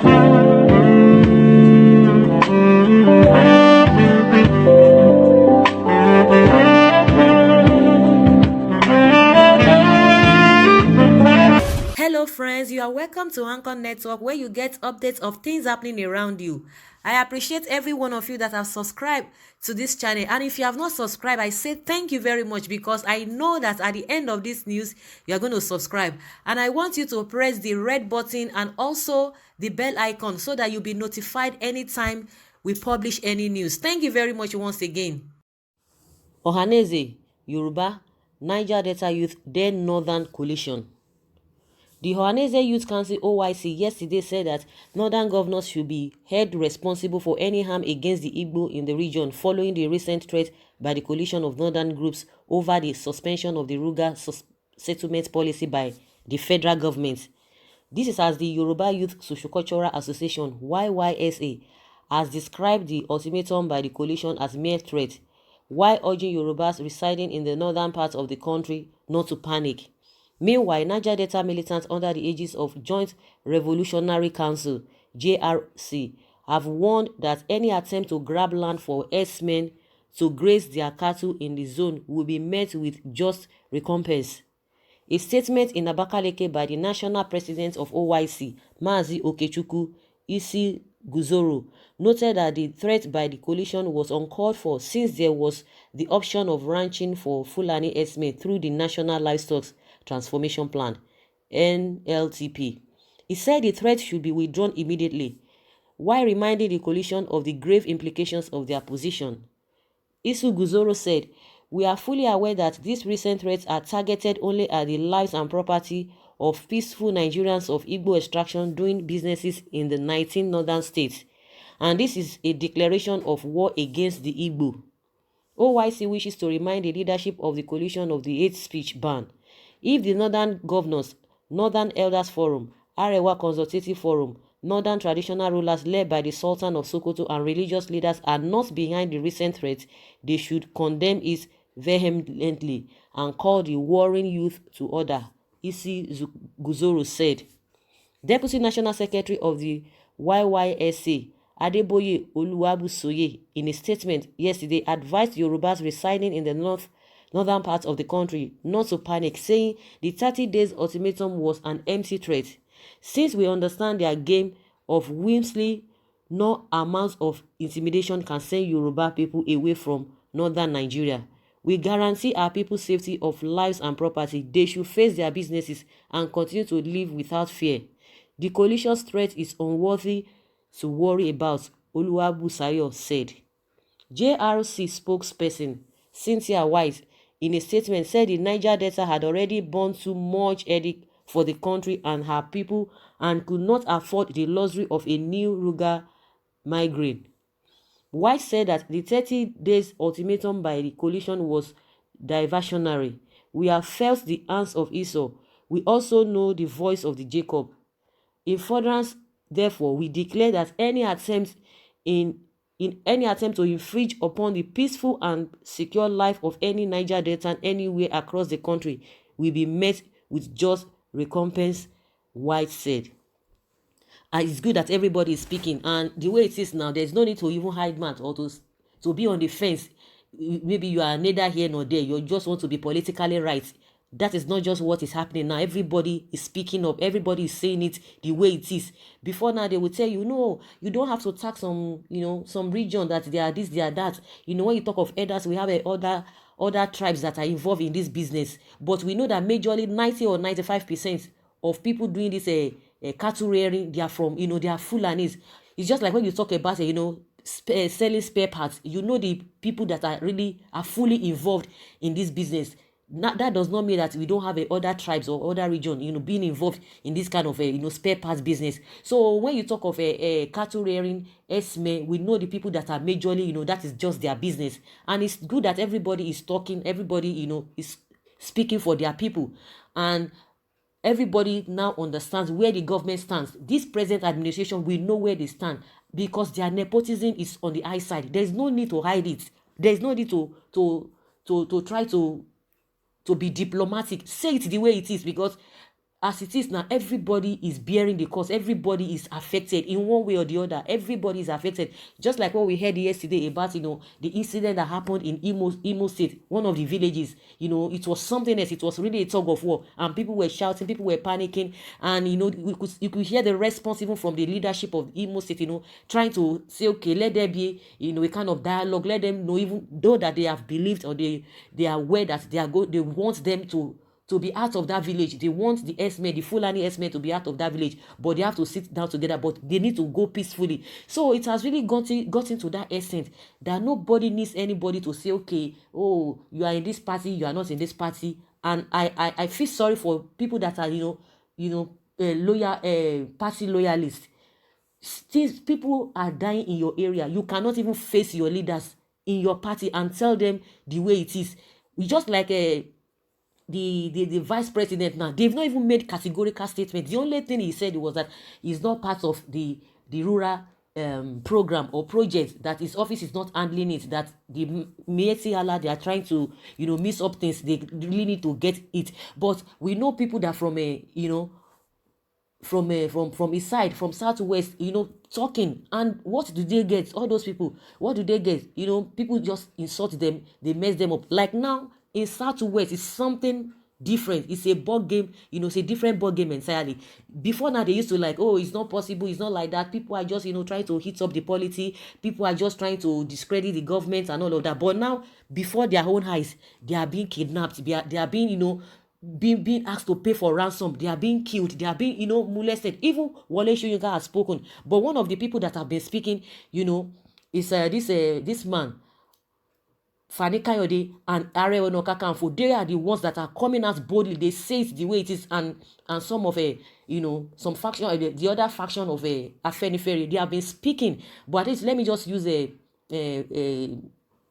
Hello, friends. You are welcome to Anchor Network, where you get updates of things happening around you. I appreciate every one of you that have subscribed to this channel. And if you have not subscribed, I say thank you very much, because I know that at the end of this news, you are going to subscribe. And I want you to press the red button and also the bell icon so that you'll be notified anytime we publish any news. Thank you very much once again. Ohanaeze, Yoruba, Niger Delta Youth, then Northern Coalition. The Ohanaeze Youth Council (OYC) yesterday said that northern governors should be held responsible for any harm against the Igbo in the region following the recent threat by the coalition of northern groups over the suspension of the Ruga settlement policy by the federal government. This is as the Yoruba Youth Sociocultural Association (YYSA) has described the ultimatum by the coalition as mere threat, while urging Yorubas residing in the northern part of the country not to panic. Meanwhile, Niger Delta militants under the aegis of Joint Revolutionary Council (JRC) have warned that any attempt to grab land for herdsmen to graze their cattle in the zone will be met with just recompense. A statement in Abakaleke by the national president of OYC, Mazi Okechukwu Isi Guzoro, noted that the threat by the coalition was uncalled for, since there was the option of ranching for Fulani herdsmen through the National Livestock Transformation Plan (NLTP). He said the threat should be withdrawn immediately, while reminding the coalition of the grave implications of their position. Isu Guzoro said, "We are fully aware that these recent threats are targeted only at the lives and property of peaceful Nigerians of Igbo extraction doing businesses in the 19 northern states, and this is a declaration of war against the Igbo." OYC wishes to remind the leadership of the coalition of the hate speech ban. If the Northern Governors, Northern Elders Forum, Arewa Consultative Forum, Northern Traditional Rulers led by the Sultan of Sokoto, and religious leaders are not behind the recent threat, they should condemn it vehemently and call the warring youth to order, Isi Guzoro said. Deputy National Secretary of the YYSA, Adeboye Oluwabusoye, in a statement yesterday advised Yorubas residing in the northern part of the country not to panic, saying the 30 days ultimatum was an empty threat. "Since we understand their game of whimsy, no amount of intimidation can send Yoruba people away from northern Nigeria. We guarantee our people's safety of lives and property. They should face their businesses and continue to live without fear. The coalition's threat is unworthy to worry about," Oluwabusayo said. JRC spokesperson Cynthia White, in a statement, said the Niger Delta had already borne too much headache for the country and her people and could not afford the luxury of a new Ruga migraine. White said that the 30 days ultimatum by the coalition was diversionary. "We have felt the hands of Esau. We also know the voice of the Jacob. In furtherance, therefore, we declare that any attempt to infringe upon the peaceful and secure life of any Niger Delta anywhere across the country will be met with just recompense," White said. And it's good that everybody is speaking, and the way it is now, there's no need to even hide mouth or to be on the fence. Maybe you are neither here nor there, you just want to be politically right. That is not just what is happening now. Everybody is speaking up. Everybody is saying it the way it is. Before now, they will tell you, no, you don't have to tax some region that they are this, they are that. When you talk of elders, we have other tribes that are involved in this business. But we know that majorly 90 or 95% of people doing this cattle rearing, they are from, they are Fulanis. It's just like when you talk about, selling spare parts, the people that are fully involved in this business. That does not mean that we don't have other tribes or other region, being involved in this kind of spare parts business. So when you talk of cattle rearing, Esme, we know the people that are majorly, that is just their business. And it's good that everybody is talking, everybody, is speaking for their people. And everybody now understands where the government stands. This present administration, we know where they stand because their nepotism is on the high side. There's no need to hide it. There's no need to try to be diplomatic. Say it the way it is, because as it is now, everybody is bearing the cost. Everybody is affected in one way or the other. Everybody is affected. Just like what we heard yesterday about, the incident that happened in Imo State, one of the villages. It was something else. It was really a tug of war, and people were shouting, people were panicking, and you could hear the response even from the leadership of Imo State. Trying to say, okay, let there be, a kind of dialogue. Let them know, even though that they have believed, or they are aware that they want them to be out of that village. They want the the Fulani herdsmen to be out of that village, but they have to sit down together, but they need to go peacefully. So it has really gotten to that extent that nobody needs anybody to say, okay, oh, you are in this party, you are not in this party. And I feel sorry for people that are, loyal, party loyalists. Things, people are dying in your area. You cannot even face your leaders in your party and tell them the way it is. We just like the vice president now, they've not even made categorical statements. The only thing he said was that he's not part of the rural program or project, that his office is not handling it, that the Mieti Allah, they are trying to mix up things. They really need to get it. But we know people that from from his side, from southwest, talking, and what do they get? All those people, what do they get? People just insult them, they mess them up. Like now in southwest, it's something different. It's a ball game, it's a different ball game entirely. Before now, they used to like, oh, it's not possible, it's not like that. People are just trying to hit up the polity. People are just trying to discredit the government and all of that. But now, before their own eyes, they are being kidnapped. They are being being asked to pay for ransom. They are being killed. They are being molested. Even Wale Soyinka has spoken. But one of the people that have been speaking, is this man, Fani Kayode and Are Ona Kakanfo. They are the ones that are coming out boldly. They say it the way it is, and some of some faction, the other faction of Afenifere, they have been speaking. But at least let me just use Gani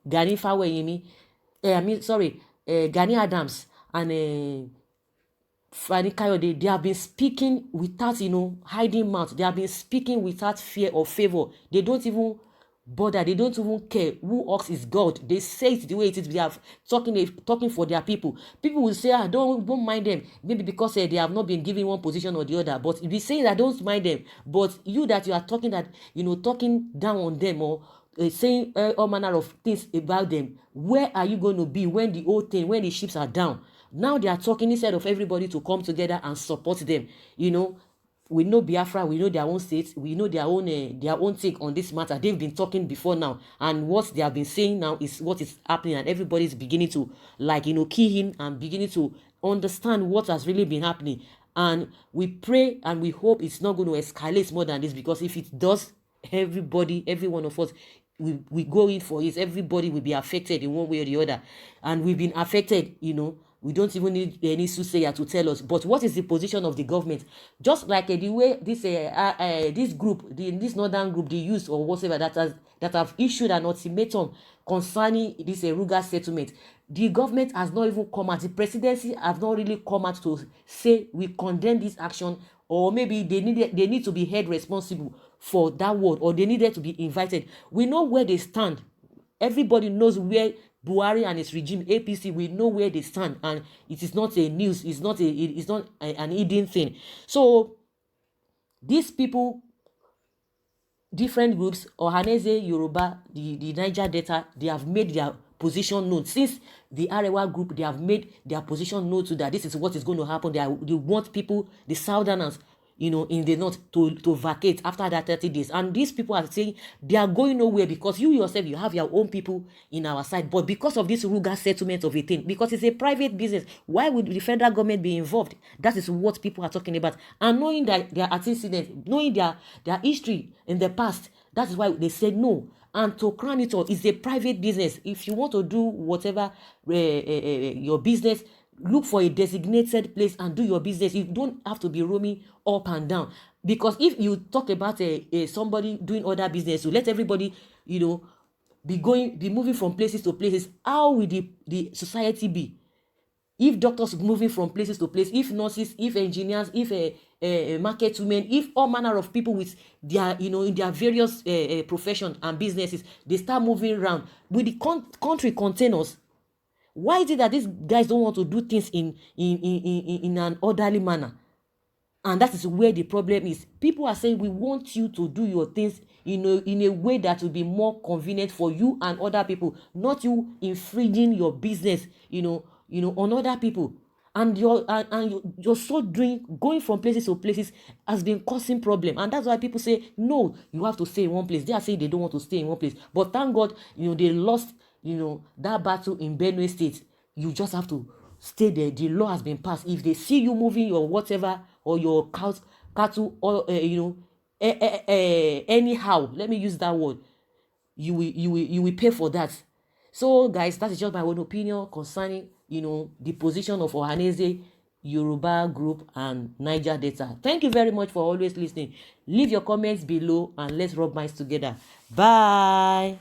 Faweyemi. Gani Adams and Fani Kayode. They have been speaking without hiding mouth. They have been speaking without fear or favor. They don't even bother. They don't even care who asks is God. They say it the way it is. They are talking for their people. People will say, don't mind them, maybe because they have not been given one position or the other. But if you say that, don't mind them. But you that you are talking that talking down on them, or saying all manner of things about them, where are you going to be when the ships are down? Now they are talking instead of everybody to come together and support them. We know Biafra, we know their own states, we know their own take on this matter. They've been talking before now, and what they have been saying now is what is happening, and everybody's beginning to key in and beginning to understand what has really been happening. And we pray and we hope it's not going to escalate more than this, because if it does, everybody, every one of us, we go in for it. Everybody will be affected in one way or the other, and we've been affected. We don't even need any soothsayer to tell us. But what is the position of the government? Just like the way this group, this northern group, they use or whatever, that have issued an ultimatum concerning this Ruga settlement. The government has not even come out. The presidency have not really come out to say we condemn this action, or maybe they need to be held responsible for that word, or they needed to be invited. We know where they stand. Everybody knows where Buhari and his regime, APC, we know where they stand, and it is not a news, it's not an hidden thing. So these people, different groups, Ohanaeze, Yoruba, the Niger Delta, they have made their position known. Since the Arewa group, they have made their position known to that this is what is going to happen. They want people, the Southerners, in the north, to vacate after that 30 days. And these people are saying they are going nowhere, because you yourself, you have your own people in our side. But because of this Ruga settlement of a thing, because it's a private business, why would the federal government be involved? That is what people are talking about. And knowing that their antecedents, knowing their history in the past, that is why they said no. And to crown it all, it's a private business. If you want to do whatever your business, look for a designated place and do your business. You don't have to be roaming up and down, because if you talk about somebody doing other business, so let everybody be moving from places to places, how will the society be? If doctors moving from places to place, if nurses, if engineers, if market women, if all manner of people with their in their various professions and businesses, they start moving around, will the country contain us? Why is it that these guys don't want to do things in an orderly manner? And that is where the problem is. People are saying we want you to do your things in a way that will be more convenient for you and other people, not you infringing your business, on other people. And you're so doing going from places to places has been causing problem. And that's why people say no, you have to stay in one place. They are saying they don't want to stay in one place. But thank God, they lost, that battle in Benue State. You just have to stay there. The law has been passed. If they see you moving your whatever or your cattle or anyhow, let me use that word, you will pay for that. So guys, that is just my own opinion concerning the position of Ohanaeze, Yoruba group, and Niger Delta. Thank you very much for always listening. Leave your comments below and let's rub minds together. Bye.